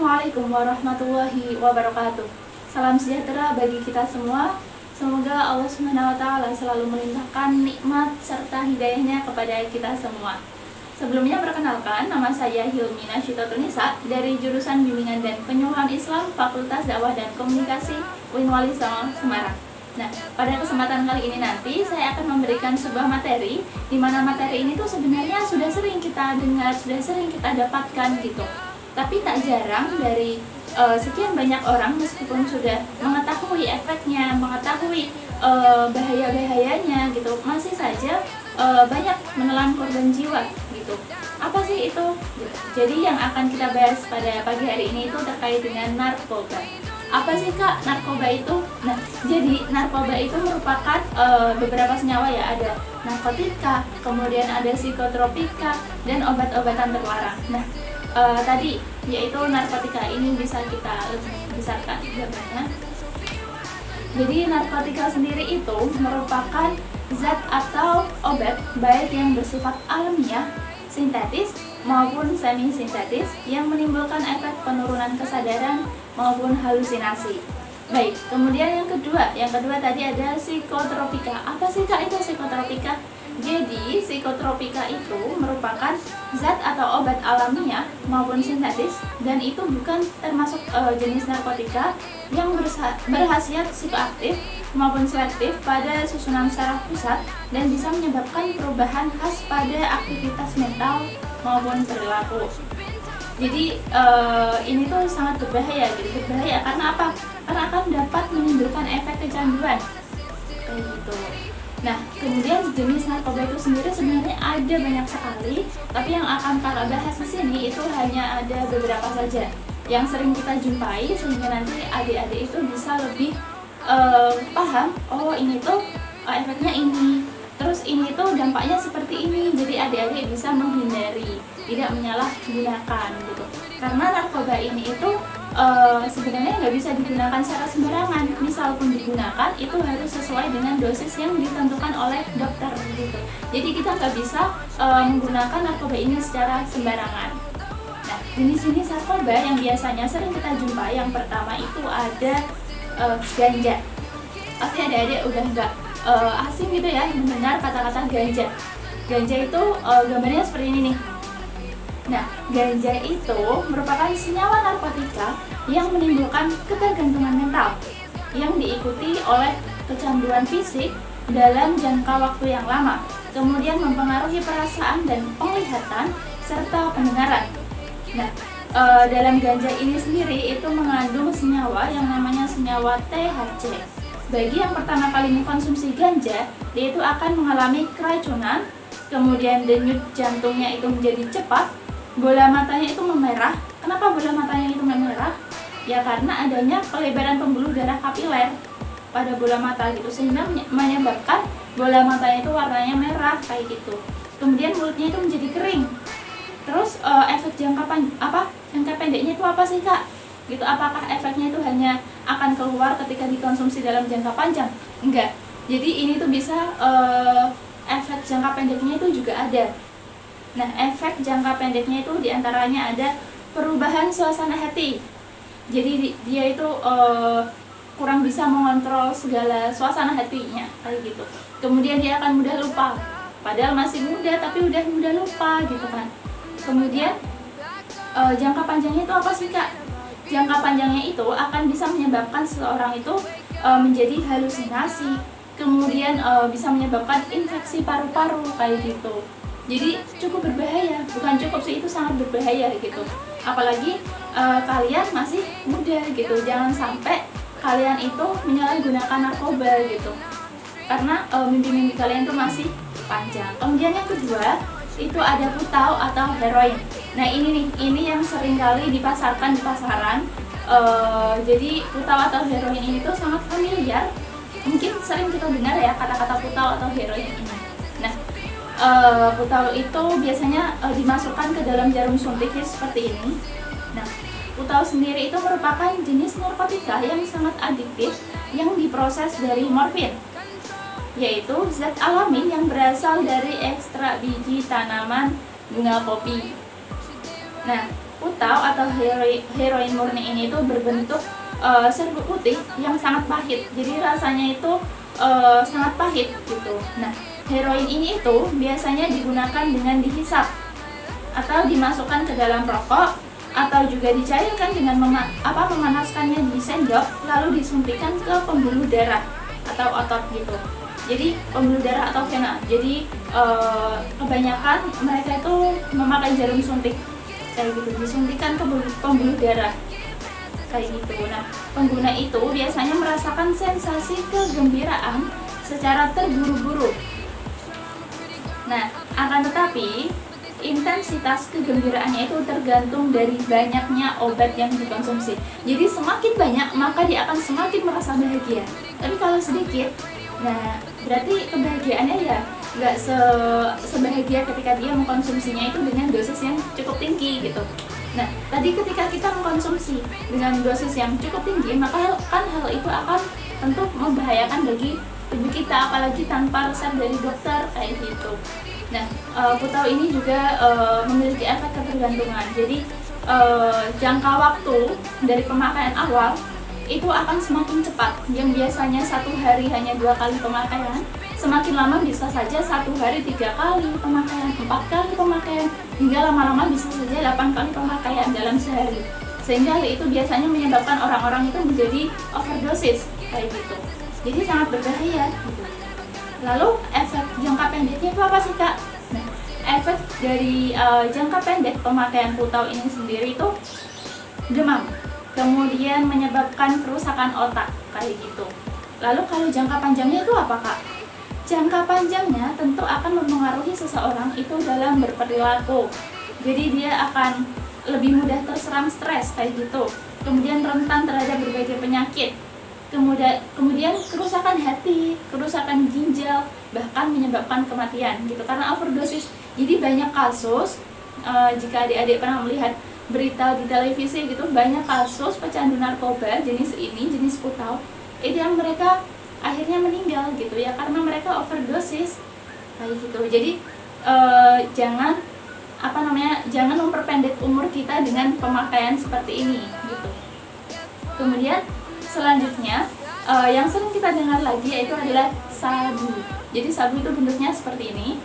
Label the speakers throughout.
Speaker 1: Assalamualaikum warahmatullahi wabarakatuh. Salam sejahtera bagi kita semua. Semoga Allah SWT selalu melimpahkan nikmat serta hidayahnya kepada kita semua. Sebelumnya perkenalkan, nama saya Hilmi Nasyitatunisa dari jurusan Bimbingan dan Penyuluhan Islam Fakultas Dakwah dan Komunikasi UIN Wali Songo, Semarang. Nah, pada kesempatan kali ini nanti saya akan memberikan sebuah materi, di mana materi ini tuh sebenarnya sudah sering kita dengar, sudah sering kita dapatkan gitu. Tapi tak jarang dari sekian banyak orang, meskipun sudah mengetahui efeknya, mengetahui bahaya-bahayanya gitu, masih saja banyak menelan korban jiwa gitu. Apa sih itu? Jadi yang akan kita bahas pada pagi hari ini itu terkait dengan narkoba. Apa sih Kak narkoba itu? Nah, jadi narkoba itu merupakan beberapa senyawa ya, ada narkotika, kemudian ada psikotropika, dan obat-obatan terlarang. Nah, tadi yaitu narkotika ini bisa kita lebih besarkan gambarnya. Jadi narkotika sendiri itu merupakan zat atau obat baik yang bersifat alamiah, sintetis maupun semi sintetis yang menimbulkan efek penurunan kesadaran maupun halusinasi. Baik, kemudian yang kedua tadi ada psikotropika. Apa sih Kak itu psikotropika? Jadi psikotropika itu merupakan zat atau obat alamiah maupun sintetis, dan itu bukan termasuk jenis narkotika yang berkhasiat psikoaktif maupun selektif pada susunan saraf pusat dan bisa menyebabkan perubahan khas pada aktivitas mental maupun perilaku. Jadi ini tuh sangat berbahaya, karena apa? Karena akan dapat menimbulkan efek kecanduan kayak gitu. Nah, kemudian jenis narkoba itu sendiri sebenarnya ada banyak sekali, tapi yang akan Kakak bahas di sini itu hanya ada beberapa saja yang sering kita jumpai, sehingga nanti adik-adik itu bisa lebih paham, oh ini tuh efeknya ini, terus ini tuh dampaknya seperti ini. Jadi adik-adik bisa menghindari, tidak menyalahgunakan gitu. Karena narkoba ini itu sebenarnya nggak bisa digunakan secara sembarangan. Misal pun digunakan, itu harus sesuai dengan dosis yang ditentukan oleh dokter gitu. Jadi kita nggak bisa menggunakan narkoba ini secara sembarangan. Nah, jenis-jenis narkoba yang biasanya sering kita jumpai, yang pertama itu ada ganja. Pasti adik-adik udah nggak asing gitu ya mendengar kata-kata ganja. Ganja itu gambarnya seperti ini nih. Nah, ganja itu merupakan senyawa narkotika yang menimbulkan ketergantungan mental yang diikuti oleh kecanduan fisik dalam jangka waktu yang lama, kemudian mempengaruhi perasaan dan penglihatan serta pendengaran. Nah, dalam ganja ini sendiri itu mengandung senyawa yang namanya senyawa THC. Bagi yang pertama kali mengkonsumsi ganja, dia itu akan mengalami keracunan, kemudian denyut jantungnya itu menjadi cepat, bola matanya itu memerah. Kenapa bola matanya itu memerah? Ya karena adanya pelebaran pembuluh darah kapiler pada bola mata gitu, sehingga menyebabkan bola matanya itu warnanya merah kayak gitu. Kemudian mulutnya itu menjadi kering. Terus efek jangka pendeknya itu apa sih Kak? Gitu, apakah efeknya itu hanya akan keluar ketika dikonsumsi dalam jangka panjang? Enggak. Jadi ini tuh bisa efek jangka pendeknya itu juga ada. Nah, efek jangka pendeknya itu diantaranya ada perubahan suasana hati. Jadi dia itu kurang bisa mengontrol segala suasana hatinya kayak gitu. Kemudian dia akan mudah lupa, padahal masih muda tapi udah mudah lupa gitu kan. Kemudian jangka panjangnya itu apa sih Kak? Jangka panjangnya itu akan bisa menyebabkan seseorang itu menjadi halusinasi, kemudian bisa menyebabkan infeksi paru-paru kayak gitu. Jadi cukup berbahaya, bukan cukup sih, itu sangat berbahaya gitu. Apalagi kalian masih muda gitu, jangan sampai kalian itu menyalahgunakan narkoba gitu, karena mimpi-mimpi kalian tuh masih panjang. Kemudian yang kedua itu ada putau atau heroin. Nah ini yang sering kali dipasarkan di pasaran. Jadi putau atau heroin ini tuh sangat familiar, mungkin sering kita dengar ya kata-kata putau atau heroin ini. Nah, putau itu biasanya dimasukkan ke dalam jarum suntik seperti ini. Nah, putau sendiri itu merupakan jenis narkotika yang sangat adiktif yang diproses dari morfin, yaitu zat alami yang berasal dari ekstrak biji tanaman bunga kopi. Nah, putau atau heroin murni ini itu berbentuk serbuk putih yang sangat pahit. Jadi rasanya itu sangat pahit gitu. Nah, heroin ini itu biasanya digunakan dengan dihisap atau dimasukkan ke dalam rokok, atau juga dicairkan dengan memanaskannya di sendok lalu disuntikan ke pembuluh darah atau otot gitu. Jadi pembuluh darah atau vena. Jadi kebanyakan mereka itu memakai jarum suntik kayak gitu, disuntikan ke pembuluh darah kayak gitu. Nah, pengguna itu biasanya merasakan sensasi kegembiraan secara terburu-buru. Nah, akan tetapi intensitas kegembiraannya itu tergantung dari banyaknya obat yang dikonsumsi. Jadi semakin banyak maka dia akan semakin merasa bahagia. Tapi kalau sedikit, nah berarti kebahagiaannya ya nggak sebahagia ketika dia mengkonsumsinya itu dengan dosis yang cukup tinggi gitu. Nah, tadi ketika kita mengkonsumsi dengan dosis yang cukup tinggi, maka kan hal itu akan tentu membahayakan bagi tubuh kita, apalagi tanpa resep dari dokter kayak gitu. Nah, putau ini juga memiliki efek ketergantungan. Jadi jangka waktu dari pemakaian awal itu akan semakin cepat. Yang biasanya 1 hari hanya 2 kali pemakaian, semakin lama bisa saja 1 hari 3 kali pemakaian, 4 kali pemakaian, hingga lama-lama bisa saja 8 kali pemakaian dalam sehari. Sehingga hal itu biasanya menyebabkan orang-orang itu menjadi overdosis kayak gitu. Jadi sangat berbahaya gitu. Lalu efek jangka pendeknya itu apa sih Kak? Nah, efek dari jangka pendek pemakaian putau ini sendiri itu demam, kemudian menyebabkan kerusakan otak kayak gitu. Lalu kalau jangka panjangnya itu apa Kak? Jangka panjangnya tentu akan mempengaruhi seseorang itu dalam berperilaku. Jadi dia akan lebih mudah terserang stres kayak gitu. Kemudian rentan terhadap berbagai penyakit. Kemudian kerusakan hati, kerusakan ginjal, bahkan menyebabkan kematian gitu karena overdosis. Jadi banyak kasus, jika adik-adik pernah melihat berita di televisi gitu, banyak kasus pecandu narkoba jenis ini, jenis putau, itu yang mereka akhirnya meninggal gitu ya karena mereka overdosis kayak gitu. Jadi jangan jangan memperpendek umur kita dengan pemakaian seperti ini gitu. Kemudian selanjutnya yang sering kita dengar lagi yaitu adalah sabu. Jadi sabu itu bentuknya seperti ini.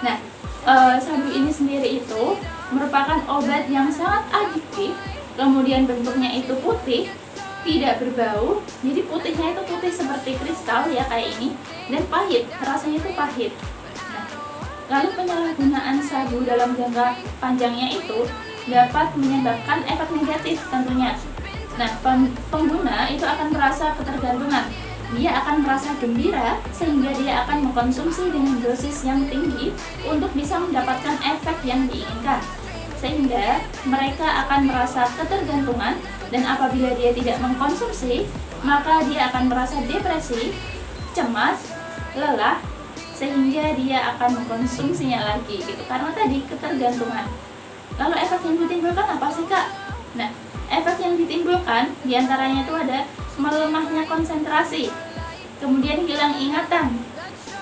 Speaker 1: Nah, sabu ini sendiri itu merupakan obat yang sangat adiktif. Kemudian bentuknya itu putih, tidak berbau. Jadi putihnya itu putih seperti kristal ya kayak ini, dan pahit, rasanya itu pahit. Nah, lalu penyalahgunaan sabu dalam jangka panjangnya itu dapat menyebabkan efek negatif tentunya. Nah, pengguna itu akan merasa ketergantungan. Dia akan merasa gembira sehingga dia akan mengkonsumsi dengan dosis yang tinggi untuk bisa mendapatkan efek yang diinginkan. Sehingga mereka akan merasa ketergantungan, dan apabila dia tidak mengkonsumsi, maka dia akan merasa depresi, cemas, lelah, sehingga dia akan mengkonsumsinya lagi gitu. Karena tadi ketergantungan. Lalu efek yang ditimbulkan apa sih Kak? Nah, efek yang ditimbulkan diantaranya itu ada melemahnya konsentrasi, kemudian hilang ingatan,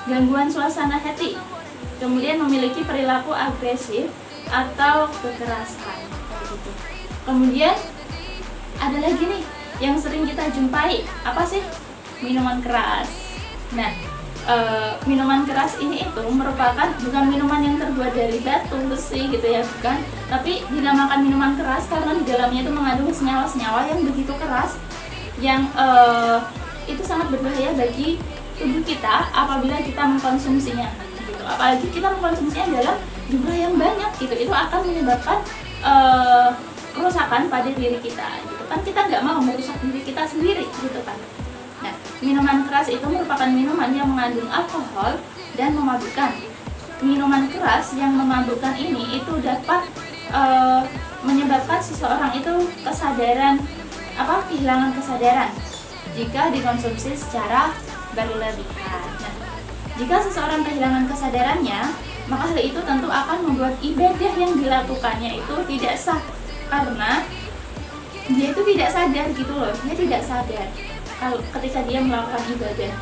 Speaker 1: gangguan suasana hati, kemudian memiliki perilaku agresif atau kekerasan gitu. Kemudian ada lagi nih yang sering kita jumpai, apa sih? Minuman keras. Nah, minuman keras ini itu merupakan bukan minuman yang terbuat dari batu, besi gitu ya, bukan, tapi dinamakan minuman keras karena di dalamnya itu mengandung senyawa-senyawa yang begitu keras yang itu sangat berbahaya bagi tubuh kita apabila kita mengkonsumsinya gitu. Apalagi kita mengkonsumsinya dalam jumlah yang banyak gitu, itu akan menyebabkan kerusakan pada diri kita gitu kan. Kita nggak mau merusak diri kita sendiri gitu kan. Nah, minuman keras itu merupakan minuman yang mengandung alkohol dan memabukkan. Minuman keras yang memabukkan ini itu dapat menyebabkan seseorang itu kehilangan kesadaran jika dikonsumsi secara berlebihan. Nah, jika seseorang kehilangan kesadarannya, maka hal itu tentu akan membuat ibadah yang dilakukannya itu tidak sah karena dia itu tidak sadar gitu loh, dia tidak sadar kalau ketika dia melakukan ibadah.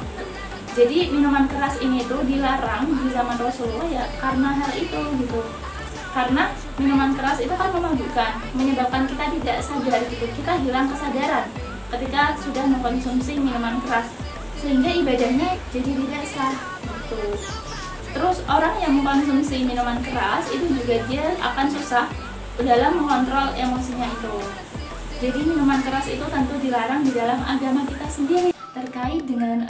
Speaker 1: Jadi minuman keras ini itu dilarang di zaman Rasulullah ya karena hal itu gitu. Karena minuman keras itu kan memabukkan, menyebabkan kita tidak sadar gitu, kita hilang kesadaran ketika sudah mengkonsumsi minuman keras, sehingga ibadahnya jadi tidak sah gitu. Terus orang yang mengkonsumsi minuman keras itu juga dia akan susah dalam mengontrol emosinya itu. Jadi minuman keras itu tentu dilarang di dalam agama kita sendiri. Terkait dengan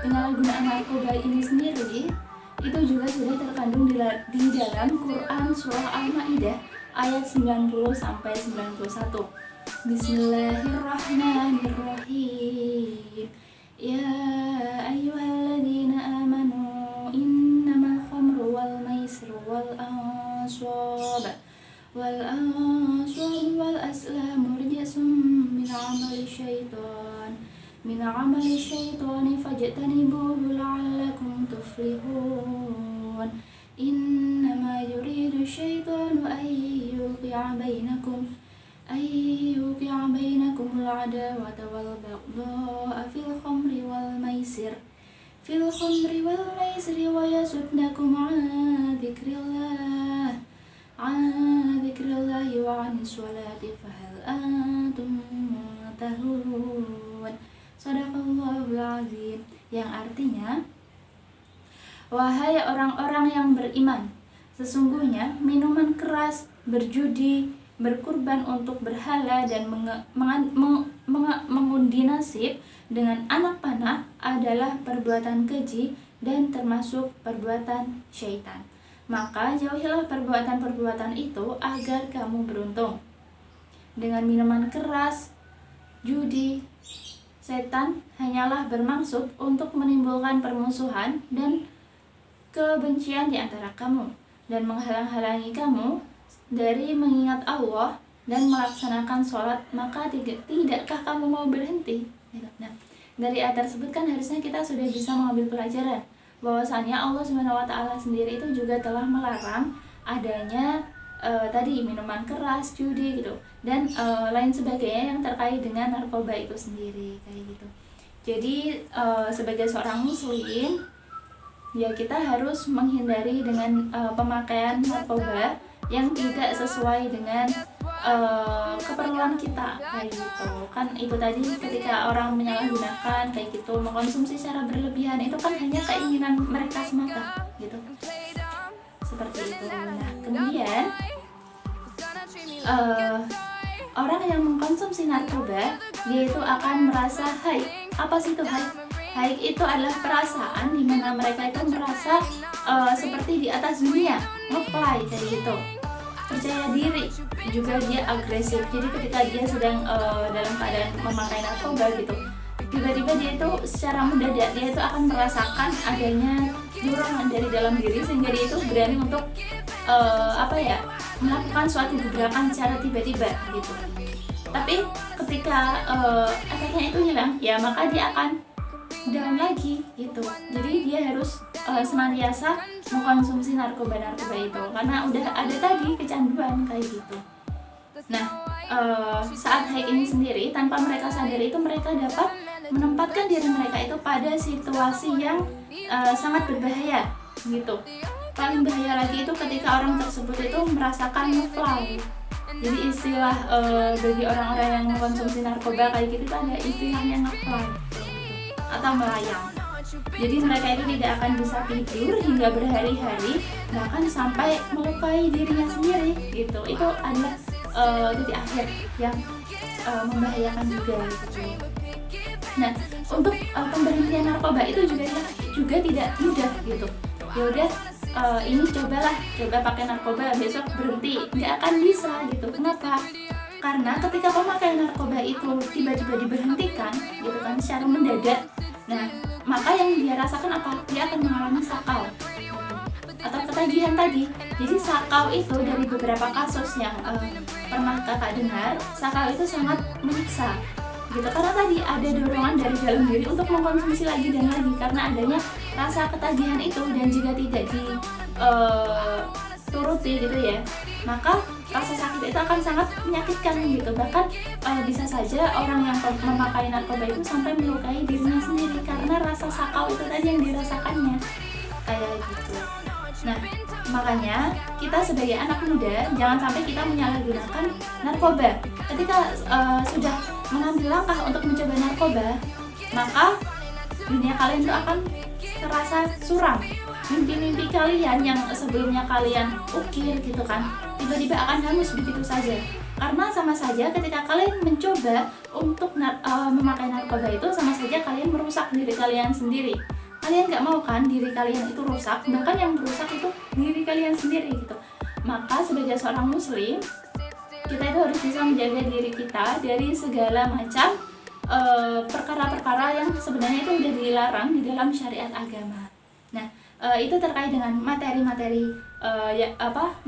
Speaker 1: penyalahgunaan narkoba ini sendiri, itu juga sudah terkandung di dalam Quran surah Al-Maidah ayat 90 sampai 91. Bismillahirrahmanirrahim. Ya ayyuhalladzina amanu innamal khamru wal maisiru wal ansab wal aslamu rijsun min amali syaitani fajtanibuhu la'allakum tuflihun. Innama yuridu syaitanu an yuqi'a bainakum al-'adawata wal baghdha'a fil khamri wal maisir wa yasuddakum 'an dzikrillahi wa 'anis sholati fahal antum muntahun. Shadaqallahul azim, yang artinya, wahai orang-orang yang beriman, sesungguhnya minuman keras, berjudi, berkurban untuk berhala dan mengundi nasib dengan anak panah adalah perbuatan keji dan termasuk perbuatan syaitan. Maka jauhilah perbuatan-perbuatan itu agar kamu beruntung. Dengan minuman keras, judi, setan hanyalah bermaksud untuk menimbulkan permusuhan dan kebencian di antara kamu dan menghalang-halangi kamu dari mengingat Allah dan melaksanakan sholat. Maka tidakkah kamu mau berhenti? Nah, dari ayat tersebut kan harusnya kita sudah bisa mengambil pelajaran bahwasanya Allah SWT sendiri itu juga telah melarang adanya tadi minuman keras, judi gitu, dan lain sebagainya yang terkait dengan narkoba itu sendiri kayak gitu. Jadi sebagai seorang muslim ya kita harus menghindari dengan pemakaian narkoba yang tidak sesuai dengan keperluan kita kayak gitu. Kan itu tadi ketika orang menyalahgunakan kayak gitu, mengkonsumsi secara berlebihan, itu kan hanya keinginan mereka semata gitu. Seperti itu. Nah, kemudian orang yang mengkonsumsi narkoba dia itu akan merasa haid. Apa sih itu haid? Haid itu adalah perasaan di mana mereka itu merasa seperti di atas dunia, ngeplay kayak gitu, percaya diri, juga dia agresif. Jadi ketika dia sedang dalam keadaan memakai narkoba gitu, tiba-tiba dia itu secara mendadak dia itu akan merasakan adanya dorongan dari dalam diri sehingga dia itu berani untuk melakukan suatu gebrakan secara tiba-tiba gitu. Tapi ketika efeknya itu hilang, ya maka dia akan down lagi gitu. Jadi dia harus senantiasa mengkonsumsi narkoba itu karena udah ada tadi kecanduan kayak gitu. Nah, saat haid ini sendiri tanpa mereka sadari itu mereka dapat menempatkan diri mereka itu pada situasi yang sangat berbahaya gitu. Paling bahaya lagi itu ketika orang tersebut itu merasakan ngeplay. Jadi istilah bagi orang-orang yang mengkonsumsi narkoba kayak gitu itu ada istilahnya ngeplay atau melayang. Jadi mereka itu tidak akan bisa tidur hingga berhari-hari, bahkan sampai melukai dirinya sendiri gitu. Itu adalah titik akhir yang membahayakan juga gitu. Nah, untuk pemberhentian narkoba itu juga tidak mudah gitu. Ya udah, ini coba pakai narkoba, besok berhenti, nggak akan bisa gitu. Kenapa? Karena ketika pemakaian narkoba itu tiba-tiba diberhentikan gitu kan secara mendadak, nah maka yang dia rasakan apa? Dia akan mengalami sakau atau ketagihan tadi. Jadi sakau itu dari beberapa kasus yang pernah kakak dengar, sakau itu sangat menyiksa gitu, karena tadi ada dorongan dari dalam diri untuk mengkonsumsi lagi dan lagi karena adanya rasa ketagihan itu, dan jika tidak dituruti gitu ya, maka rasa sakit itu akan sangat menyakitkan gitu. Bahkan bisa saja orang yang memakai narkoba itu sampai melukai dirinya sendiri karena rasa sakau itu tadi yang dirasakannya kayak gitu. Nah, makanya kita sebagai anak muda jangan sampai kita menyalahgunakan narkoba. Ketika sudah mengambil langkah untuk mencoba narkoba, maka dunia kalian itu akan terasa suram. Mimpi-mimpi kalian yang sebelumnya kalian ukir gitu kan, tiba-tiba akan hangus begitu saja. Karena sama saja ketika kalian mencoba untuk memakai narkoba itu, sama saja kalian merusak diri kalian sendiri. Kalian gak mau kan diri kalian itu rusak, bahkan yang merusak itu diri kalian sendiri gitu. Maka sebagai seorang muslim, kita itu harus bisa menjaga diri kita dari segala macam perkara-perkara yang sebenarnya itu udah dilarang di dalam syariat agama. Nah, itu terkait dengan materi-materi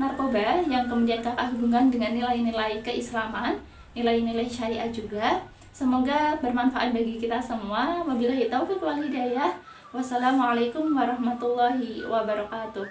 Speaker 1: narkoba yang kemudian kakak hubungkan dengan nilai-nilai keislaman, nilai-nilai syariat juga. Semoga bermanfaat bagi kita semua. Wabillahi taufiq wal hidayah. Wassalamualaikum warahmatullahi wabarakatuh.